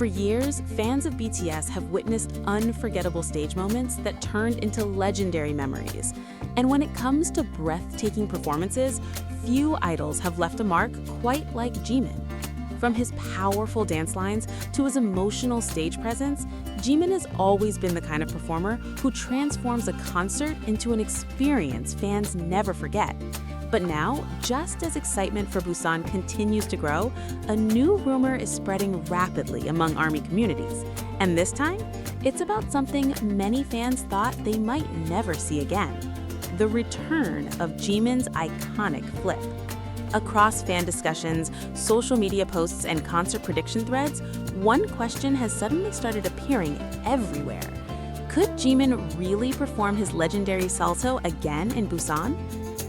For years, fans of BTS have witnessed unforgettable stage moments that turned into legendary memories. And when it comes to breathtaking performances, few idols have left a mark quite like Jimin. From his powerful dance lines to his emotional stage presence, Jimin has always been the kind of performer who transforms a concert into an experience fans never forget. But now, just as excitement for Busan continues to grow, a new rumor is spreading rapidly among ARMY communities. And this time, it's about something many fans thought they might never see again: the return of Jimin's iconic flip. Across fan discussions, social media posts, and concert prediction threads, one question has suddenly started appearing everywhere. Could Jimin really perform his legendary Salto again in Busan?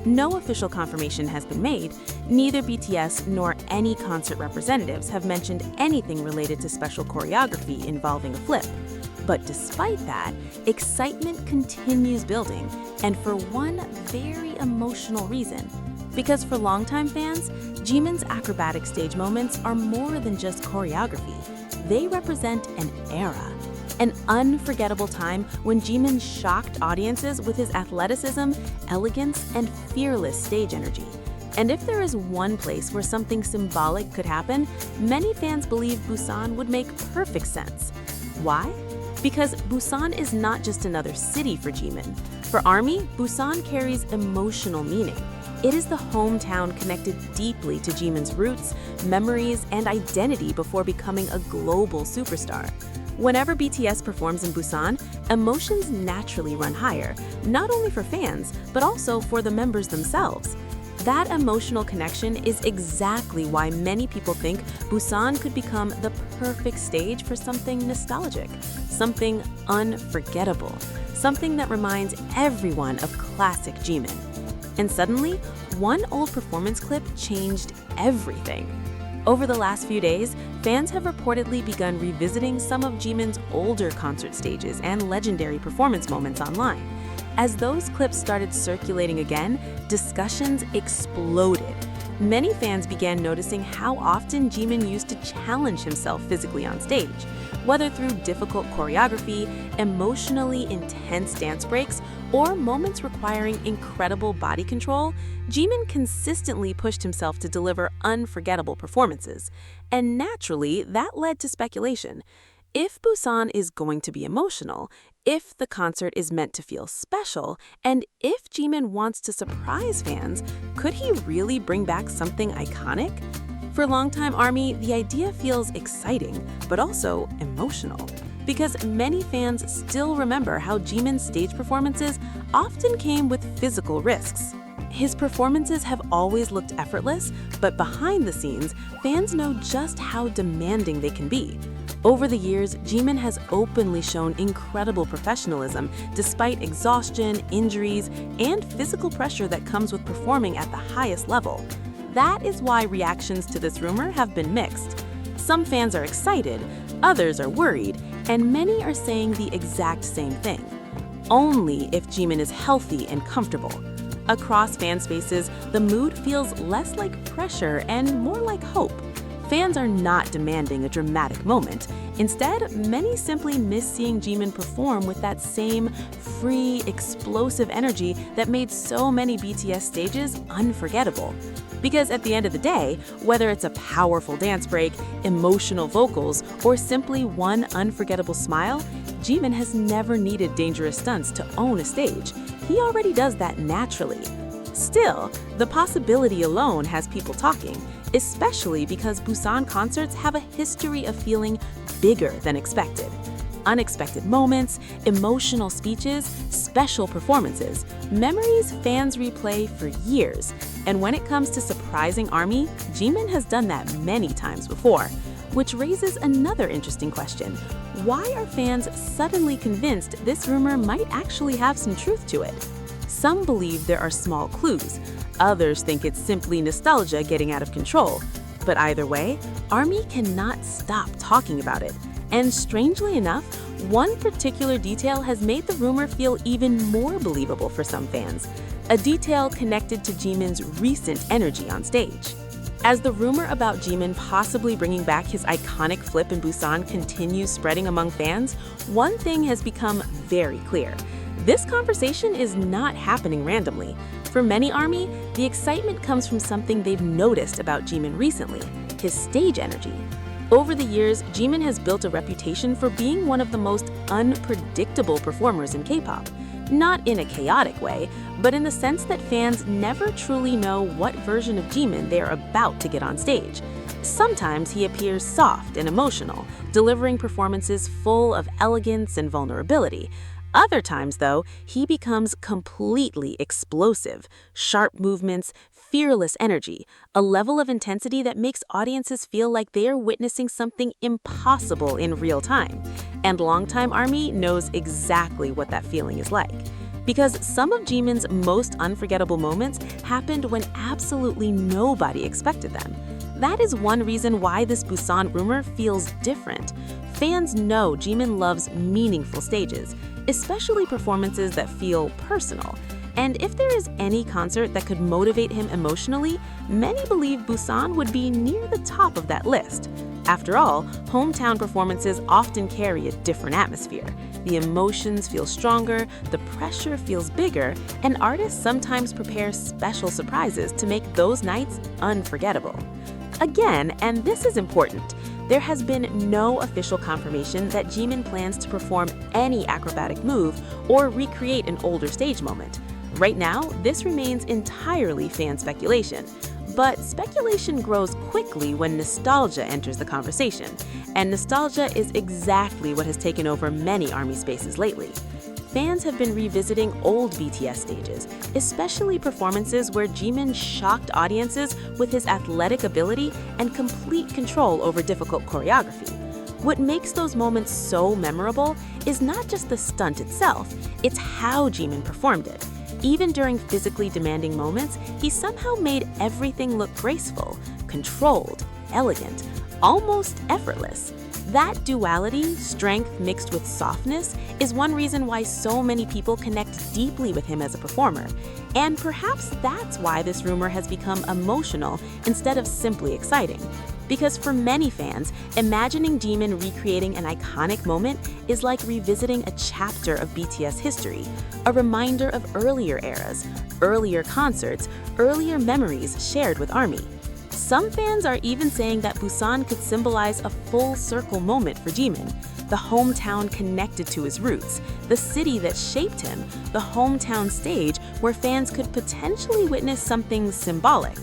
No official confirmation has been made. Neither BTS nor any concert representatives have mentioned anything related to special choreography involving a flip. But despite that, excitement continues building, and for one very emotional reason. Because for longtime fans, Jimin's acrobatic stage moments are more than just choreography. They represent an era. An unforgettable time when Jimin shocked audiences with his athleticism, elegance, and fearless stage energy. And if there is one place where something symbolic could happen, many fans believe Busan would make perfect sense. Why? Because Busan is not just another city for Jimin. For ARMY, Busan carries emotional meaning. It is the hometown connected deeply to Jimin's roots, memories, and identity before becoming a global superstar. Whenever BTS performs in Busan, emotions naturally run higher, not only for fans, but also for the members themselves. That emotional connection is exactly why many people think Busan could become the perfect stage for something nostalgic, something unforgettable, something that reminds everyone of classic Jimin. And suddenly, one old performance clip changed everything. Over the last few days, fans have reportedly begun revisiting some of Jimin's older concert stages and legendary performance moments online. As those clips started circulating again, discussions exploded. Many fans began noticing how often Jimin used to challenge himself physically on stage. Whether through difficult choreography, emotionally intense dance breaks, or moments requiring incredible body control, Jimin consistently pushed himself to deliver unforgettable performances. And naturally, that led to speculation. If Busan is going to be emotional, if the concert is meant to feel special, and if Jimin wants to surprise fans, could he really bring back something iconic? For longtime ARMY, the idea feels exciting, but also emotional. Because many fans still remember how Jimin's stage performances often came with physical risks. His performances have always looked effortless, but behind the scenes, fans know just how demanding they can be. Over the years, Jimin has openly shown incredible professionalism despite exhaustion, injuries, and physical pressure that comes with performing at the highest level. That is why reactions to this rumor have been mixed. Some fans are excited, others are worried, and many are saying the exact same thing. Only if Jimin is healthy and comfortable. Across fan spaces, the mood feels less like pressure and more like hope. Fans are not demanding a dramatic moment. Instead, many simply miss seeing Jimin perform with that same free, explosive energy that made so many BTS stages unforgettable. Because at the end of the day, whether it's a powerful dance break, emotional vocals, or simply one unforgettable smile, Jimin has never needed dangerous stunts to own a stage. He already does that naturally. Still, the possibility alone has people talking, especially because Busan concerts have a history of feeling bigger than expected. Unexpected moments, emotional speeches, special performances, memories fans replay for years. And when it comes to surprising ARMY, Jimin has done that many times before. Which raises another interesting question. Why are fans suddenly convinced this rumor might actually have some truth to it? Some believe there are small clues. Others think it's simply nostalgia getting out of control. But either way, ARMY cannot stop talking about it. And strangely enough, one particular detail has made the rumor feel even more believable for some fans. A detail connected to Jimin's recent energy on stage. As the rumor about Jimin possibly bringing back his iconic flip in Busan continues spreading among fans, one thing has become very clear. This conversation is not happening randomly. For many ARMY, the excitement comes from something they've noticed about Jimin recently: his stage energy. Over the years, Jimin has built a reputation for being one of the most unpredictable performers in K-pop. Not in a chaotic way, but in the sense that fans never truly know what version of Jimin they are about to get on stage. Sometimes he appears soft and emotional, delivering performances full of elegance and vulnerability. Other times, though, he becomes completely explosive, sharp movements, fearless energy, a level of intensity that makes audiences feel like they are witnessing something impossible in real time. And longtime ARMY knows exactly what that feeling is like. Because some of Jimin's most unforgettable moments happened when absolutely nobody expected them. That is one reason why this Busan rumor feels different. Fans know Jimin loves meaningful stages, especially performances that feel personal. And if there is any concert that could motivate him emotionally, many believe Busan would be near the top of that list. After all, hometown performances often carry a different atmosphere. The emotions feel stronger, the pressure feels bigger, and artists sometimes prepare special surprises to make those nights unforgettable. Again, and this is important, there has been no official confirmation that Jimin plans to perform any acrobatic move or recreate an older stage moment. Right now, this remains entirely fan speculation. But speculation grows quickly when nostalgia enters the conversation, and nostalgia is exactly what has taken over many ARMY spaces lately. Fans have been revisiting old BTS stages, especially performances where Jimin shocked audiences with his athletic ability and complete control over difficult choreography. What makes those moments so memorable is not just the stunt itself, it's how Jimin performed it. Even during physically demanding moments, he somehow made everything look graceful, controlled, elegant, almost effortless. That duality, strength mixed with softness, is one reason why so many people connect deeply with him as a performer. And perhaps that's why this rumor has become emotional instead of simply exciting. Because for many fans, imagining Jimin recreating an iconic moment is like revisiting a chapter of BTS history, a reminder of earlier eras, earlier concerts, earlier memories shared with ARMY. Some fans are even saying that Busan could symbolize a full circle moment for Jimin, the hometown connected to his roots, the city that shaped him, the hometown stage where fans could potentially witness something symbolic.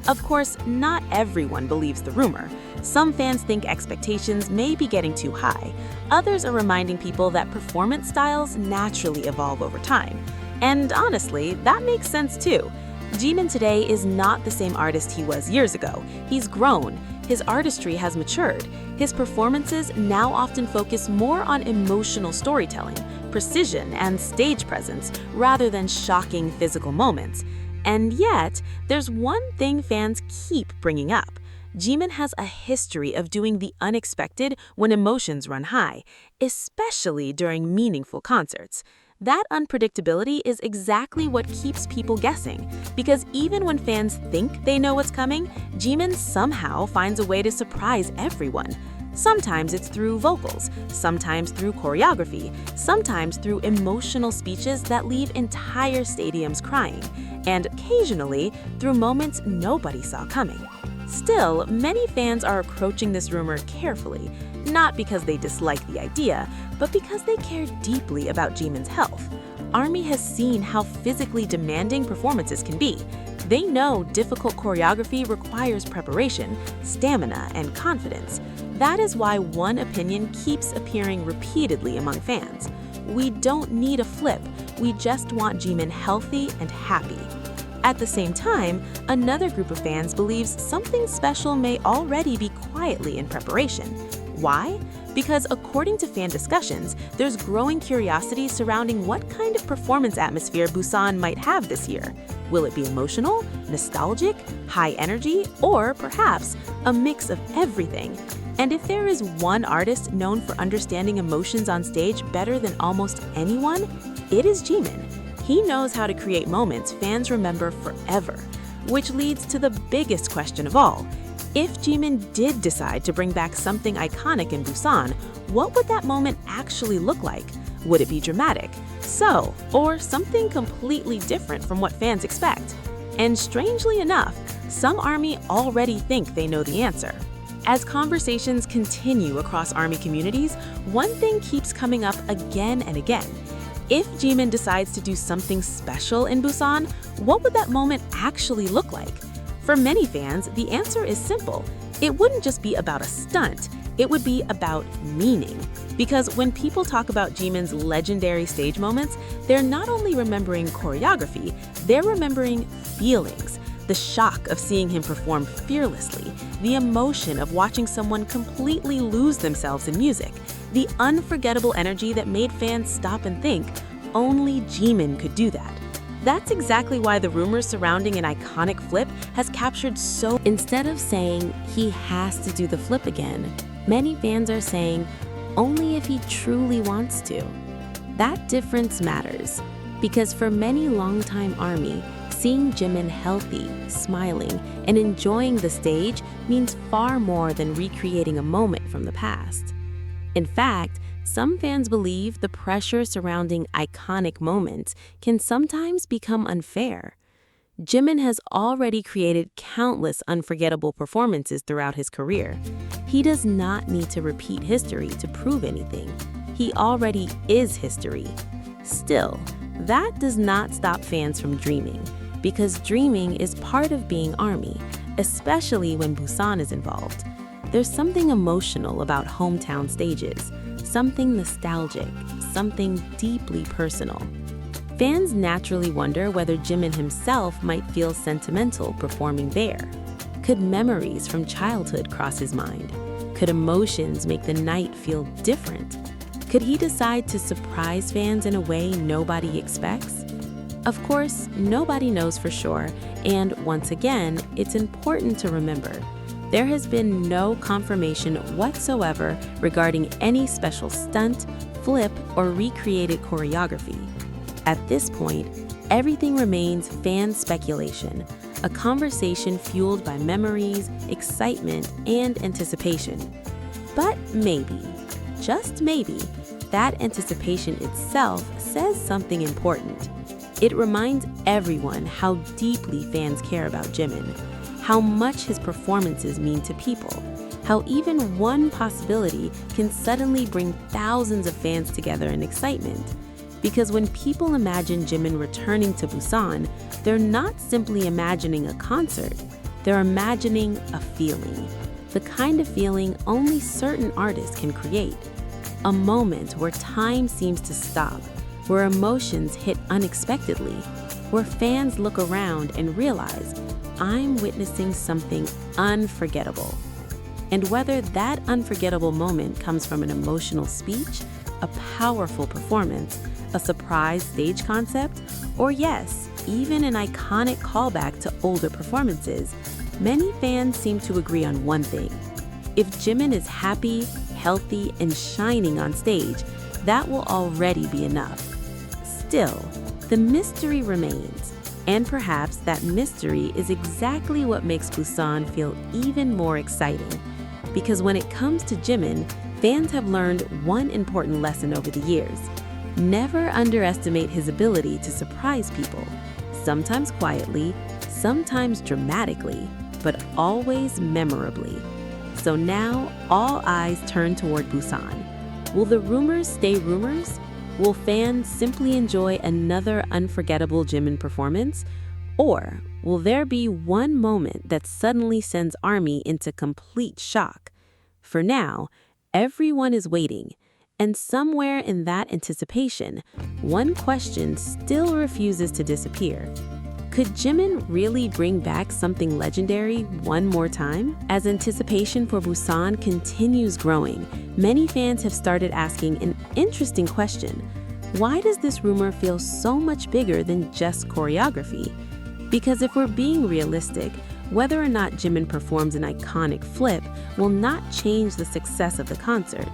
Of course, not everyone believes the rumor. Some fans think expectations may be getting too high. Others are reminding people that performance styles naturally evolve over time. And honestly, that makes sense too. Jimin today is not the same artist he was years ago. He's grown. His artistry has matured. His performances now often focus more on emotional storytelling, precision, and stage presence rather than shocking physical moments. And yet, there's one thing fans keep bringing up. Jimin has a history of doing the unexpected when emotions run high, especially during meaningful concerts. That unpredictability is exactly what keeps people guessing, because even when fans think they know what's coming, Jimin somehow finds a way to surprise everyone. Sometimes it's through vocals, sometimes through choreography, sometimes through emotional speeches that leave entire stadiums crying, and occasionally through moments nobody saw coming. Still, many fans are approaching this rumor carefully, not because they dislike the idea, but because they care deeply about Jimin's health. ARMY has seen how physically demanding performances can be. They know difficult choreography requires preparation, stamina, and confidence. That is why one opinion keeps appearing repeatedly among fans. We don't need a flip, we just want Jimin healthy and happy. At the same time, another group of fans believes something special may already be quietly in preparation. Why? Because according to fan discussions, there's growing curiosity surrounding what kind of performance atmosphere Busan might have this year. Will it be emotional, nostalgic, high energy, or perhaps a mix of everything? And if there is one artist known for understanding emotions on stage better than almost anyone, it is Jimin. He knows how to create moments fans remember forever. Which leads to the biggest question of all. If Jimin did decide to bring back something iconic in Busan, what would that moment actually look like? Would it be dramatic, or something completely different from what fans expect? And strangely enough, some ARMY already think they know the answer. As conversations continue across ARMY communities, one thing keeps coming up again and again. If Jimin decides to do something special in Busan, what would that moment actually look like? For many fans, the answer is simple. It wouldn't just be about a stunt, it would be about meaning. Because when people talk about Jimin's legendary stage moments, they're not only remembering choreography, they're remembering feelings. The shock of seeing him perform fearlessly, the emotion of watching someone completely lose themselves in music, the unforgettable energy that made fans stop and think, only Jimin could do that. That's exactly why the rumors surrounding an iconic flip has captured so. Instead of saying he has to do the flip again, many fans are saying only if he truly wants to. That difference matters, because for many longtime ARMY, seeing Jimin healthy, smiling, and enjoying the stage means far more than recreating a moment from the past. In fact, some fans believe the pressure surrounding iconic moments can sometimes become unfair. Jimin has already created countless unforgettable performances throughout his career. He does not need to repeat history to prove anything. He already is history. Still, that does not stop fans from dreaming, because dreaming is part of being ARMY, especially when Busan is involved. There's something emotional about hometown stages, something nostalgic, something deeply personal. Fans naturally wonder whether Jimin himself might feel sentimental performing there. Could memories from childhood cross his mind? Could emotions make the night feel different? Could he decide to surprise fans in a way nobody expects? Of course, nobody knows for sure, and once again, it's important to remember, there has been no confirmation whatsoever regarding any special stunt, flip, or recreated choreography. At this point, everything remains fan speculation, a conversation fueled by memories, excitement, and anticipation. But maybe, just maybe, that anticipation itself says something important. It reminds everyone how deeply fans care about Jimin, how much his performances mean to people, how even one possibility can suddenly bring thousands of fans together in excitement. Because when people imagine Jimin returning to Busan, they're not simply imagining a concert, they're imagining a feeling, the kind of feeling only certain artists can create. A moment where time seems to stop, where emotions hit unexpectedly, where fans look around and realize, I'm witnessing something unforgettable. And whether that unforgettable moment comes from an emotional speech, a powerful performance, a surprise stage concept, or yes, even an iconic callback to older performances, many fans seem to agree on one thing. If Jimin is happy, healthy, and shining on stage, that will already be enough. Still, the mystery remains, and perhaps that mystery is exactly what makes Busan feel even more exciting. Because when it comes to Jimin, fans have learned one important lesson over the years. Never underestimate his ability to surprise people, sometimes quietly, sometimes dramatically, but always memorably. So now, all eyes turn toward Busan. Will the rumors stay rumors? Will fans simply enjoy another unforgettable Jimin performance? Or will there be one moment that suddenly sends ARMY into complete shock? For now, everyone is waiting. And somewhere in that anticipation, one question still refuses to disappear. Could Jimin really bring back something legendary one more time? As anticipation for Busan continues growing, many fans have started asking an interesting question. Why does this rumor feel so much bigger than just choreography? Because if we're being realistic, whether or not Jimin performs an iconic flip will not change the success of the concert.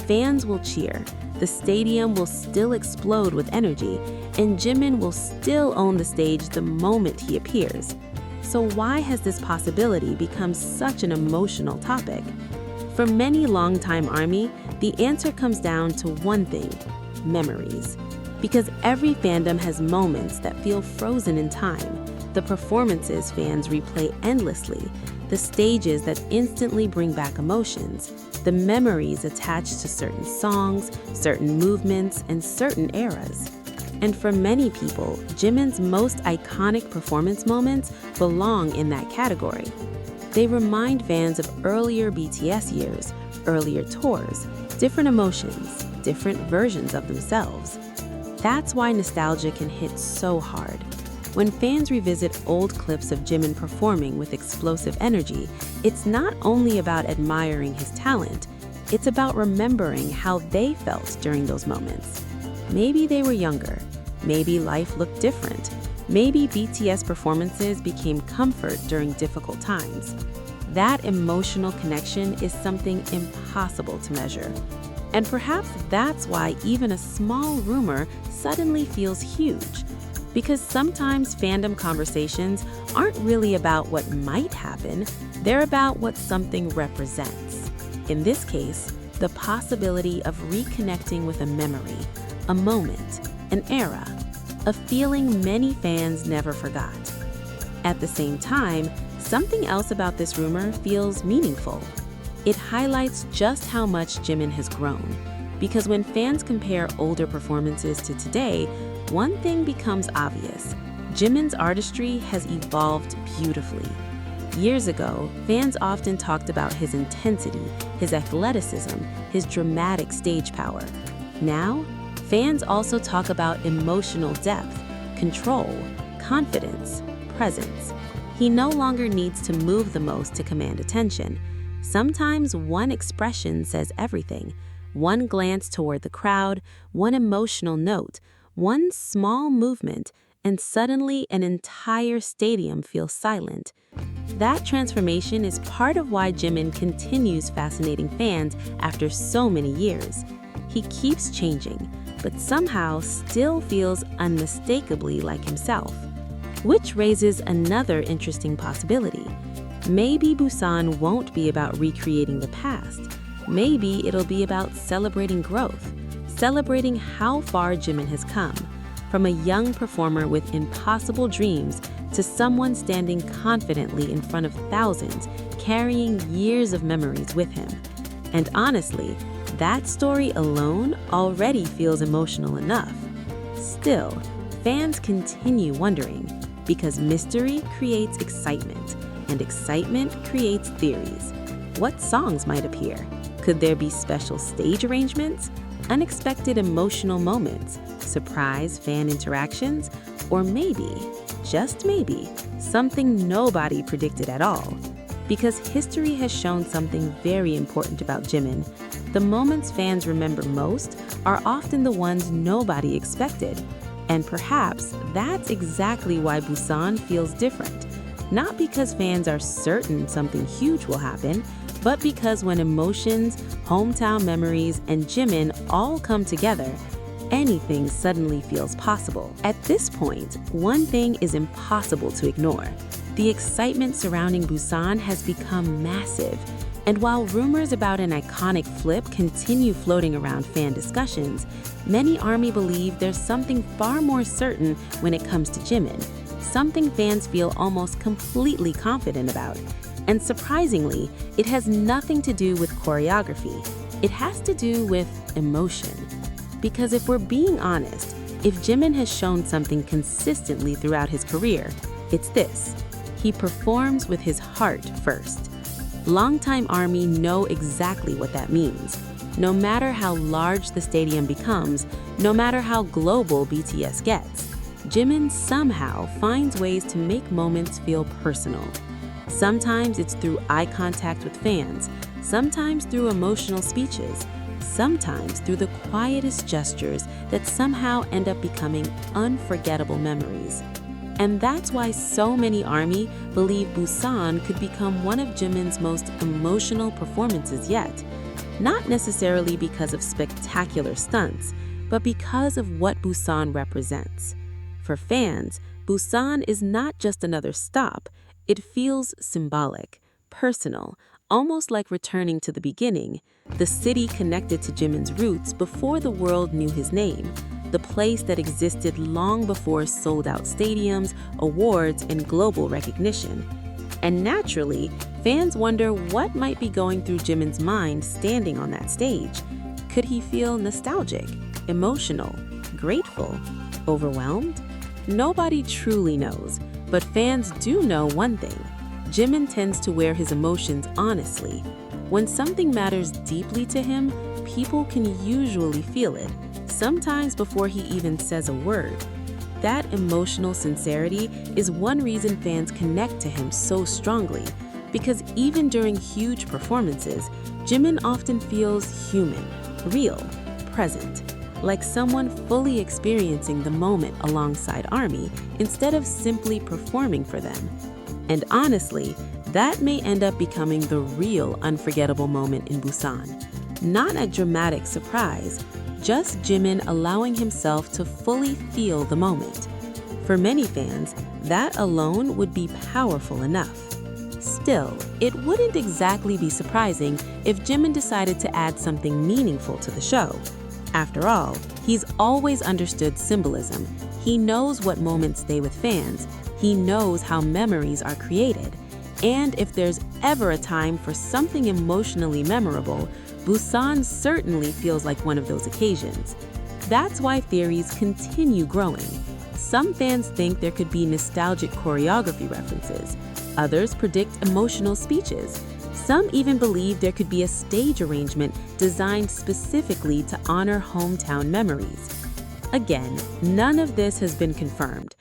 Fans will cheer, the stadium will still explode with energy, and Jimin will still own the stage the moment he appears. So why has this possibility become such an emotional topic? For many longtime ARMY, the answer comes down to one thing: memories. Because every fandom has moments that feel frozen in time, the performances fans replay endlessly, the stages that instantly bring back emotions, the memories attached to certain songs, certain movements, and certain eras. And for many people, Jimin's most iconic performance moments belong in that category. They remind fans of earlier BTS years, earlier tours, different emotions, different versions of themselves. That's why nostalgia can hit so hard. When fans revisit old clips of Jimin performing with explosive energy, it's not only about admiring his talent, it's about remembering how they felt during those moments. Maybe they were younger, maybe life looked different, maybe BTS performances became comfort during difficult times. That emotional connection is something impossible to measure. And perhaps that's why even a small rumor suddenly feels huge. Because sometimes fandom conversations aren't really about what might happen, they're about what something represents. In this case, the possibility of reconnecting with a memory, a moment, an era, a feeling many fans never forgot. At the same time, something else about this rumor feels meaningful. It highlights just how much Jimin has grown. Because when fans compare older performances to today, one thing becomes obvious: Jimin's artistry has evolved beautifully. Years ago, fans often talked about his intensity, his athleticism, his dramatic stage power. Now, fans also talk about emotional depth, control, confidence, presence. He no longer needs to move the most to command attention. Sometimes one expression says everything. One glance toward the crowd, one emotional note, one small movement, and suddenly an entire stadium feels silent. That transformation is part of why Jimin continues fascinating fans after so many years. He keeps changing, but somehow still feels unmistakably like himself. Which raises another interesting possibility. Maybe Busan won't be about recreating the past. Maybe it'll be about celebrating growth, celebrating how far Jimin has come, from a young performer with impossible dreams to someone standing confidently in front of thousands, carrying years of memories with him. And honestly, that story alone already feels emotional enough. Still, fans continue wondering, because mystery creates excitement, and excitement creates theories. What songs might appear? Could there be special stage arrangements, unexpected emotional moments, surprise fan interactions, or maybe, just maybe, something nobody predicted at all? Because history has shown something very important about Jimin. The moments fans remember most are often the ones nobody expected. And perhaps that's exactly why Busan feels different. Not because fans are certain something huge will happen, but because when emotions, hometown memories, and Jimin all come together, anything suddenly feels possible. At this point, one thing is impossible to ignore. The excitement surrounding Busan has become massive. And while rumors about an iconic flip continue floating around fan discussions, many ARMY believe there's something far more certain when it comes to Jimin, something fans feel almost completely confident about. And surprisingly, it has nothing to do with choreography. It has to do with emotion. Because if we're being honest, if Jimin has shown something consistently throughout his career, it's this: he performs with his heart first. Longtime ARMY know exactly what that means. No matter how large the stadium becomes, no matter how global BTS gets, Jimin somehow finds ways to make moments feel personal. Sometimes it's through eye contact with fans, sometimes through emotional speeches, sometimes through the quietest gestures that somehow end up becoming unforgettable memories. And that's why so many ARMY believe Busan could become one of Jimin's most emotional performances yet. Not necessarily because of spectacular stunts, but because of what Busan represents. For fans, Busan is not just another stop, It feels symbolic, personal, almost like returning to the beginning, the city connected to Jimin's roots before the world knew his name, the place that existed long before sold-out stadiums, awards, and global recognition. And naturally, fans wonder what might be going through Jimin's mind standing on that stage. Could he feel nostalgic, emotional, grateful, overwhelmed? Nobody truly knows, but fans do know one thing. Jimin tends to wear his emotions honestly. When something matters deeply to him, people can usually feel it, sometimes before he even says a word. That emotional sincerity is one reason fans connect to him so strongly, because even during huge performances, Jimin often feels human, real, present, like someone fully experiencing the moment alongside ARMY instead of simply performing for them. And honestly, that may end up becoming the real unforgettable moment in Busan. Not a dramatic surprise, just Jimin allowing himself to fully feel the moment. For many fans, that alone would be powerful enough. Still, it wouldn't exactly be surprising if Jimin decided to add something meaningful to the show. After all, he's always understood symbolism. He knows what moments stay with fans. He knows how memories are created. And if there's ever a time for something emotionally memorable, Busan certainly feels like one of those occasions. That's why theories continue growing. Some fans think there could be nostalgic choreography references. Others predict emotional speeches. Some even believe there could be a stage arrangement designed specifically to honor hometown memories. Again, none of this has been confirmed,